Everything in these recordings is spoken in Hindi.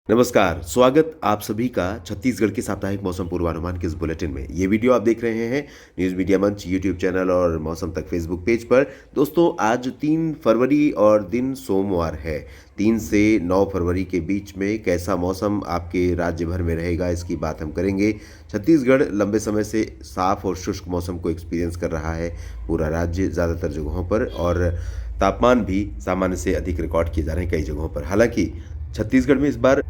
नमस्कार, स्वागत आप सभी का छत्तीसगढ़ के साप्ताहिक मौसम पूर्वानुमान के इस बुलेटिन में। ये वीडियो आप देख रहे हैं न्यूज़ मीडिया मंच यूट्यूब चैनल और मौसम तक फेसबुक पेज पर। दोस्तों, आज 3 फरवरी और दिन सोमवार है। 3 से 9 फरवरी के बीच में कैसा मौसम आपके राज्य भर में रहेगा, इसकी बात हम करेंगे। छत्तीसगढ़ लंबे समय से साफ और शुष्क मौसम को एक्सपीरियंस कर रहा है, पूरा राज्य ज़्यादातर जगहों पर, और तापमान भी सामान्य से अधिक रिकॉर्ड किए जा रहे हैं कई जगहों पर। हालांकि छत्तीसगढ़ में इस बार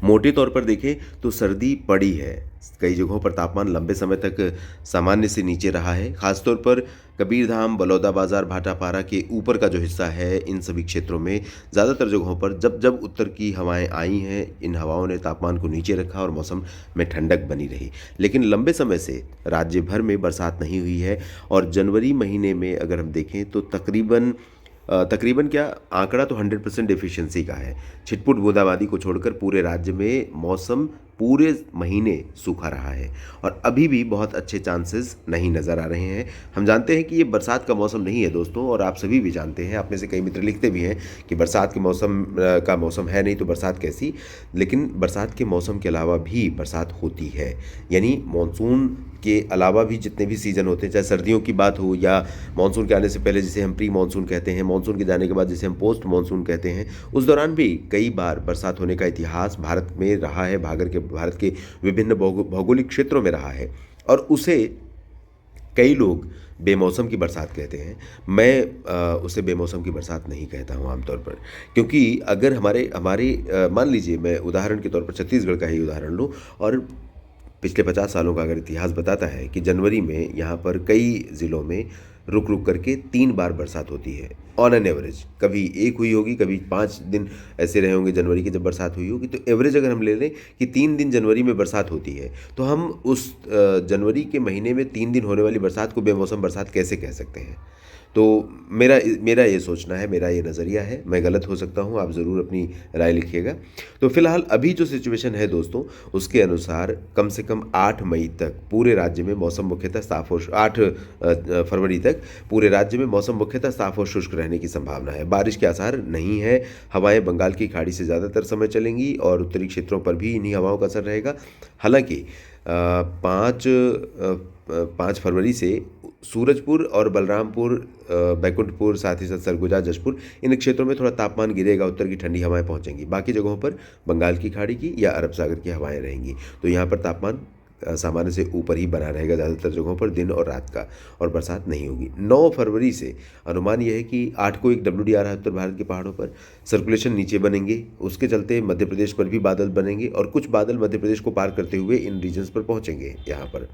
मोटे तौर पर देखें तो सर्दी पड़ी है। कई जगहों पर तापमान लंबे समय तक सामान्य से नीचे रहा है। खासतौर पर कबीरधाम, बलौदाबाजार, भाटापारा के ऊपर का जो हिस्सा है, इन सभी क्षेत्रों में ज़्यादातर जगहों पर जब जब उत्तर की हवाएं आई हैं, इन हवाओं ने तापमान को नीचे रखा और मौसम में ठंडक बनी रही। लेकिन लंबे समय से राज्य भर में बरसात नहीं हुई है और जनवरी महीने में अगर हम देखें तो तकरीबन क्या आंकड़ा तो 100% एफिशिएंसी का है। छिटपुट बूंदाबांदी को छोड़कर पूरे राज्य में मौसम पूरे महीने सूखा रहा है और अभी भी बहुत अच्छे चांसेस नहीं नज़र आ रहे हैं। हम जानते हैं कि ये बरसात का मौसम नहीं है दोस्तों, और आप सभी भी जानते हैं। आप में से कई मित्र लिखते भी हैं कि बरसात के मौसम का मौसम है नहीं तो बरसात कैसी। लेकिन बरसात के मौसम के अलावा भी बरसात होती है, यानी मानसून के अलावा भी जितने भी सीज़न होते हैं, चाहे सर्दियों की बात हो या मानसून के आने से पहले जिसे हम प्री मानसून कहते हैं, मानसून के जाने के बाद जिसे हम पोस्ट मानसून कहते हैं, उस दौरान भी कई बार बरसात होने का इतिहास भारत में रहा है। भारत के विभिन्न भौगोलिक क्षेत्रों में रहा है और उसे कई लोग बेमौसम की बरसात कहते हैं। मैं उसे बेमौसम की बरसात नहीं कहता हूँ आमतौर पर, क्योंकि अगर हमारे हमारे मान लीजिए, मैं उदाहरण के तौर पर छत्तीसगढ़ का ही उदाहरण लूँ, और पिछले 50 सालों का अगर इतिहास बताता है कि जनवरी में यहाँ पर कई ज़िलों में रुक रुक करके 3 बार बरसात होती है ऑन एन एवरेज। कभी एक हुई होगी, कभी 5 दिन ऐसे रहे होंगे जनवरी की जब बरसात हुई होगी। तो एवरेज अगर हम ले लें कि 3 दिन जनवरी में बरसात होती है, तो हम उस जनवरी के महीने में 3 दिन होने वाली बरसात को बेमौसम बरसात कैसे कह सकते हैं? तो मेरा मेरा ये सोचना है, मेरा ये नज़रिया है। मैं गलत हो सकता हूँ, आप ज़रूर अपनी राय लिखिएगा। तो फिलहाल अभी जो सिचुएशन है दोस्तों, उसके अनुसार कम से कम 8 मई तक पूरे राज्य में मौसम मुख्यतः साफ और 8 फरवरी तक पूरे राज्य में मौसम मुख्यतः साफ और शुष्क रहने की संभावना है। बारिश के आसार नहीं है। हवाएं बंगाल की खाड़ी से ज़्यादातर समय चलेंगी और उत्तरी क्षेत्रों पर भी इन्हीं हवाओं का असर रहेगा। हालांकि 5 फरवरी से सूरजपुर और बलरामपुर, बैकुंठपुर, साथ ही साथ सरगुजा, जशपुर, इन क्षेत्रों में थोड़ा तापमान गिरेगा, उत्तर की ठंडी हवाएं पहुंचेंगी। बाकी जगहों पर बंगाल की खाड़ी की या अरब सागर की हवाएं रहेंगी। तो यहाँ पर तापमान सामान्य से ऊपर ही बना रहेगा ज़्यादातर जगहों पर दिन और रात का, और बरसात नहीं होगी। 9 फरवरी से अनुमान यह है कि 8 को एक WDR है उत्तर भारत के पहाड़ों पर, सर्कुलेशन नीचे बनेंगे, उसके चलते मध्य प्रदेश पर भी बादल बनेंगे और कुछ बादल मध्य प्रदेश को पार करते हुए इन रीजन्स पर पहुंचेंगे यहाँ पर।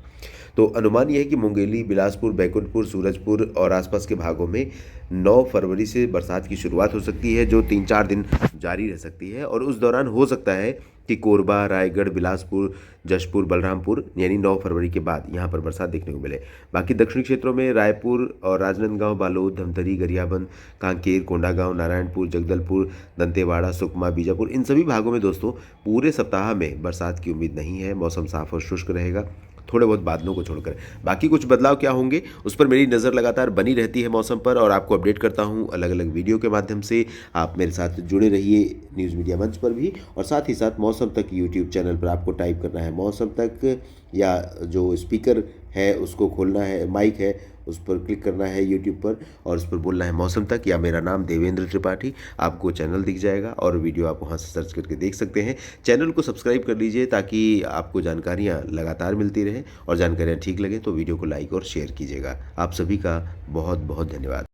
तो अनुमान यह है कि मुंगेली, बिलासपुर, बैकुंठपुर, सूरजपुर और आसपास के भागों में 9 फरवरी से बरसात की शुरुआत हो सकती है, जो 3-4 दिन जारी रह सकती है। और उस दौरान हो सकता है कि कोरबा, रायगढ़, बिलासपुर, जशपुर, बलरामपुर, यानी 9 फरवरी के बाद यहाँ पर बरसात देखने को मिले। बाकी दक्षिणी क्षेत्रों में रायपुर और राजनांदगांव, बालोद, धमतरी, गरियाबंद, कांकेर, कोंडागांव, नारायणपुर, जगदलपुर, दंतेवाड़ा, सुकमा, बीजापुर, इन सभी भागों में दोस्तों पूरे सप्ताह में बरसात की उम्मीद नहीं है। मौसम साफ और शुष्क रहेगा, थोड़े बहुत बादलों को छोड़कर। बाकी कुछ बदलाव क्या होंगे उस पर मेरी नज़र लगातार बनी रहती है मौसम पर, और आपको अपडेट करता हूँ अलग अलग वीडियो के माध्यम से। आप मेरे साथ जुड़े रहिए न्यूज़ मीडिया मंच पर भी, और साथ ही साथ मौसम तक यूट्यूब चैनल पर आपको टाइप करना है मौसम तक, या जो स्पीकर है उसको खोलना है, माइक है उस पर क्लिक करना है यूट्यूब पर, और उस पर बोलना है मौसम तक, या मेरा नाम देवेंद्र त्रिपाठी। आपको चैनल दिख जाएगा और वीडियो आप वहां से सर्च करके देख सकते हैं। चैनल को सब्सक्राइब कर लीजिए ताकि आपको जानकारियां लगातार मिलती रहें, और जानकारियां ठीक लगे तो वीडियो को लाइक और शेयर कीजिएगा। आप सभी का बहुत बहुत धन्यवाद।